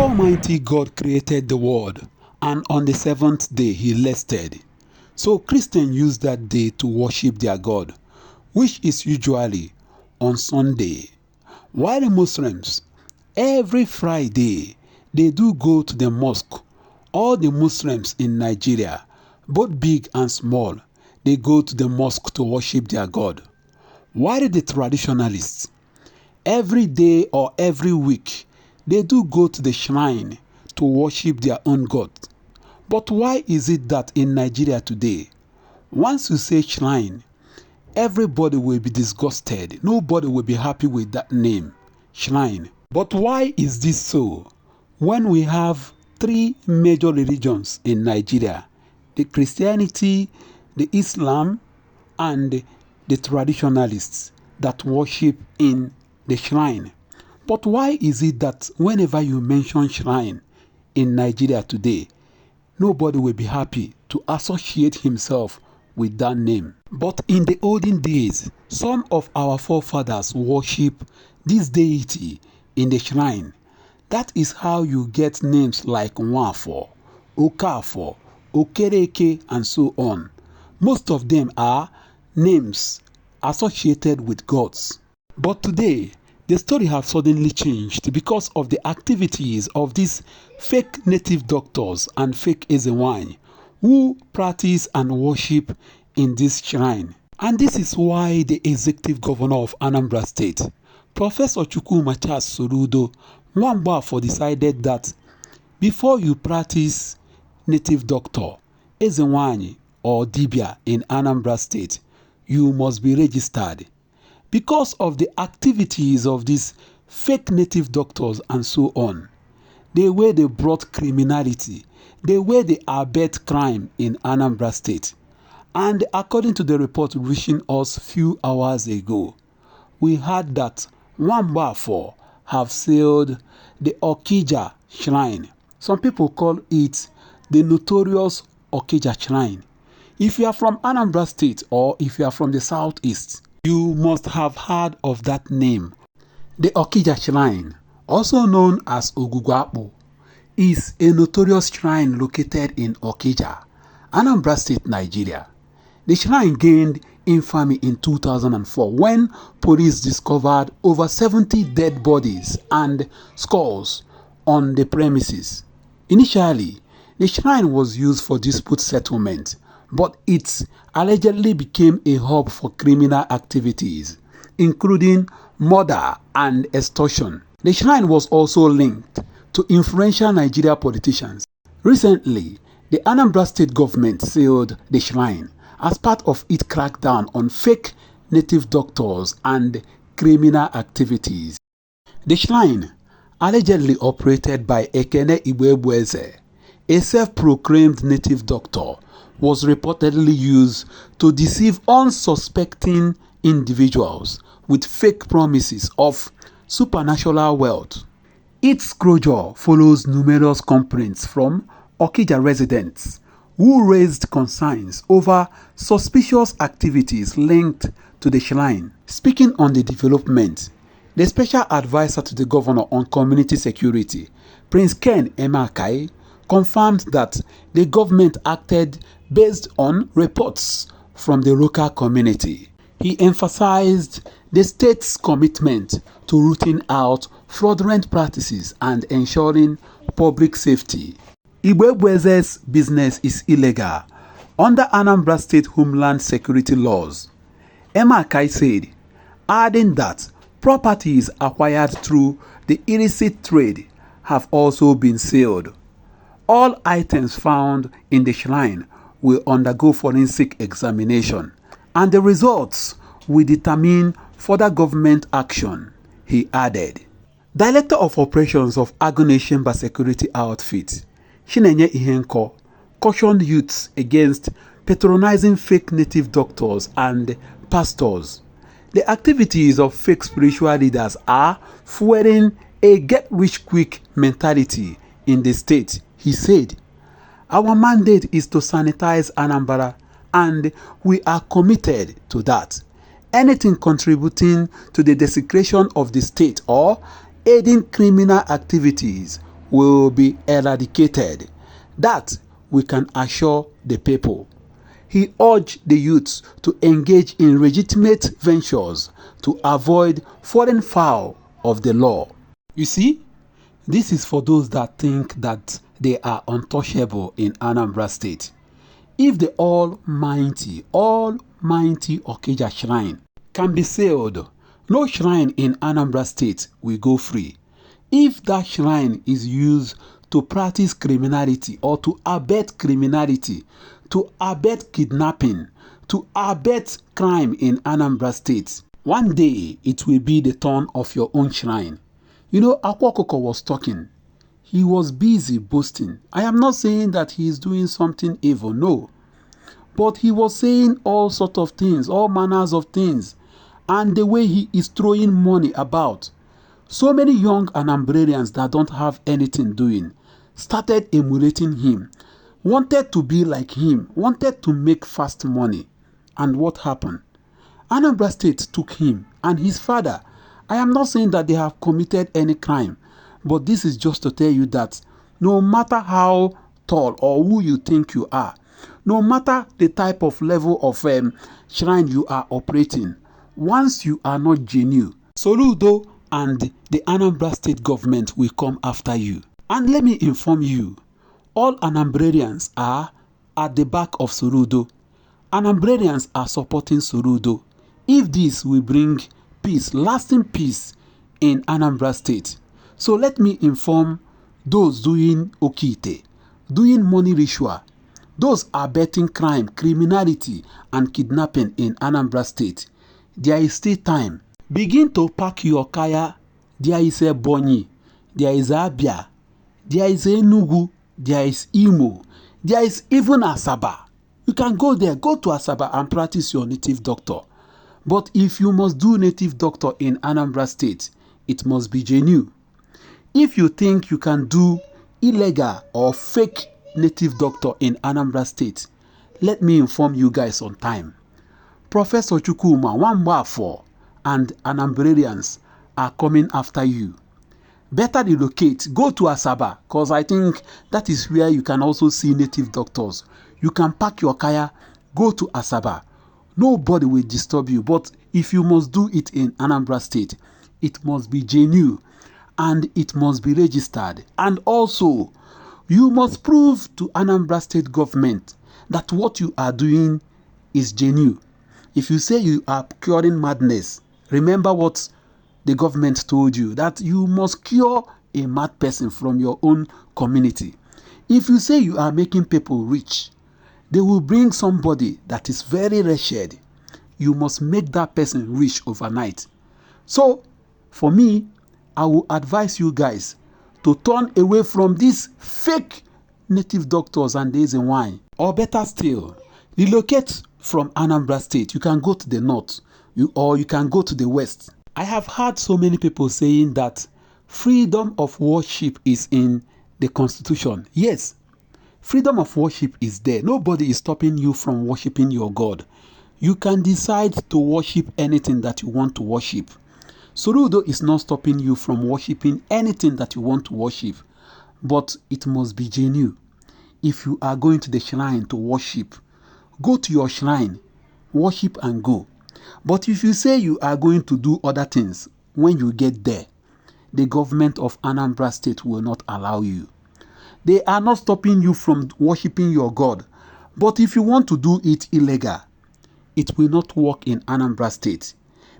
Almighty God created the world, and on the seventh day he rested. So Christians use that day to worship their God, which is usually on Sunday. While the Muslims, every Friday, they do go to the mosque. All the Muslims in Nigeria, both big and small, they go to the mosque to worship their God. While the traditionalists, every day or every week, they do go to the shrine to worship their own God. But why is it that in Nigeria today, once you say shrine, everybody will be disgusted. Nobody will be happy with that name, shrine. But why is this so? When we have three major religions in Nigeria, the Christianity, the Islam, and the traditionalists that worship in the shrine. But why is it that whenever you mention shrine in Nigeria today, nobody will be happy to associate himself with that name? But in the olden days, some of our forefathers worship this deity in the shrine. That is how you get names like Umuofor, Okafor, Okeite, and so on. Most of them are names associated with gods. But today, the story has suddenly changed because of the activities of these fake native doctors and fake Ezenwany who practice and worship in this shrine. And this is why the executive governor of Anambra State, Professor Chukwuma Soludo, Umuofor, decided that before you practice native doctor, Ezenwany or Dibia in Anambra State, you must be registered. Because of the activities of these fake native doctors and so on, the way they brought criminality, the way they abet crime in Anambra State. And according to the report reaching us few hours ago, we heard that Umuofor have sealed the Okija Shrine. Some people call it the notorious Okija Shrine. If you are from Anambra State or if you are from the southeast, you must have heard of that name. The Okija Shrine, also known as Ogugwapo, is a notorious shrine located in Okija, Anambra State, Nigeria. The shrine gained infamy in 2004 when police discovered over 70 dead bodies and skulls on the premises. Initially, the shrine was used for dispute settlement, but it allegedly became a hub for criminal activities, including murder and extortion. The shrine was also linked to influential Nigeria politicians. Recently, the Anambra State government sealed the shrine as part of its crackdown on fake native doctors and criminal activities. The shrine, allegedly operated by Ekene Igboegun, a self-proclaimed native doctor, was reportedly used to deceive unsuspecting individuals with fake promises of supernatural wealth. Its closure follows numerous complaints from Okija residents who raised concerns over suspicious activities linked to the shrine. Speaking on the development, the special advisor to the governor on community security, Prince Ken Igboegun, confirmed that the government acted based on reports from the local community. He emphasized the state's commitment to rooting out fraudulent practices and ensuring public safety. Igboegun's business is illegal under Anambra State Homeland security laws, Igboegun said, adding that properties acquired through the illicit trade have also been sealed. All items found in the shrine will undergo forensic examination, and the results will determine further government action, he added. Director of Operations of Agunation Security Outfit, Chinenye Ihenko, cautioned youths against patronizing fake native doctors and pastors. The activities of fake spiritual leaders are fueling a get-rich-quick mentality in the state, he said. Our mandate is to sanitize Anambra, and we are committed to that. Anything contributing to the desecration of the state or aiding criminal activities will be eradicated. That we can assure the people. He urged the youths to engage in legitimate ventures to avoid falling foul of the law. You see, this is for those that think that they are untouchable in Anambra State. If the almighty Okija Shrine can be sealed, no shrine in Anambra State will go free. If that shrine is used to practice criminality or to abet criminality, to abet kidnapping, to abet crime in Anambra State, one day it will be the turn of your own shrine. You know, Akwokoko was talking. He was busy boasting. I am not saying that he is doing something evil, no. But he was saying all sorts of things, all manners of things. And the way he is throwing money about. So many young Anambrarians that don't have anything doing started emulating him, wanted to be like him, wanted to make fast money. And what happened? Anambra State took him and his father. I am not saying that they have committed any crime, but this is just to tell you that no matter how tall or who you think you are, no matter the type of level of shrine you are operating, once you are not genuine, Soludo and the Anambra State government will come after you. And let me inform you, all Anambrarians are at the back of Soludo. Anambrarians are supporting Soludo. If this will bring peace, lasting peace in Anambra State. So let me inform those doing Okeite, doing money ritual, those abetting crime, criminality, and kidnapping in Anambra State. There is still time. Begin to pack your kaya. There is a Bonyi, there is a Abia, there is a Enugu, there is Imo, there is even Asaba. You can go there, go to Asaba and practice your native doctor. But if you must do native doctor in Anambra State, it must be genuine. If you think you can do illegal or fake native doctor in Anambra State, let me inform you guys on time. Professor Chukwuma Umuofor and Anambrarians are coming after you. Better relocate, go to Asaba, because I think that is where you can also see native doctors. You can pack your kaya, go to Asaba. Nobody will disturb you. But if you must do it in Anambra State, it must be genuine and it must be registered. And also, you must prove to Anambra State government that what you are doing is genuine. If you say you are curing madness, remember what the government told you, that you must cure a mad person from your own community. If you say you are making people rich, they will bring somebody that is very wretched. You must make that person rich overnight. So, for me, I will advise you guys to turn away from these fake native doctors and days in wine. Or better still, relocate from Anambra State. You can go to the north, or you can go to the west. I have heard so many people saying that freedom of worship is in the constitution. Yes. Freedom of worship is there. Nobody is stopping you from worshiping your God. You can decide to worship anything that you want to worship. Soludo is not stopping you from worshiping anything that you want to worship. But it must be genuine. If you are going to the shrine to worship, go to your shrine, worship and go. But if you say you are going to do other things, when you get there, the government of Anambra State will not allow you. They are not stopping you from worshiping your God. But if you want to do it illegal, it will not work in Anambra State.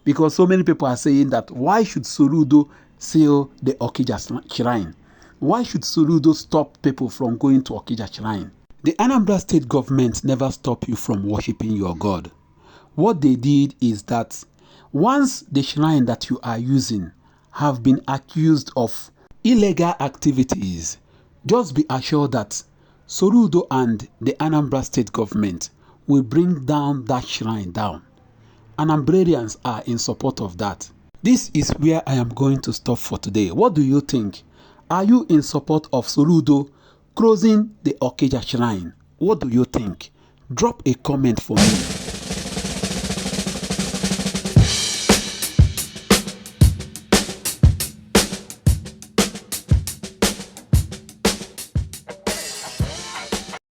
Because so many people are saying that why should Soludo seal the Okija Shrine? Why should Soludo stop people from going to Okija Shrine? The Anambra State government never stopped you from worshiping your God. What they did is that once the shrine that you are using have been accused of illegal activities, just be assured that Soludo and the Anambra State government will bring down that shrine down. Anambrarians are in support of that. This is where I am going to stop for today. What do you think? Are you in support of Soludo closing the Okija Shrine? What do you think? Drop a comment for me.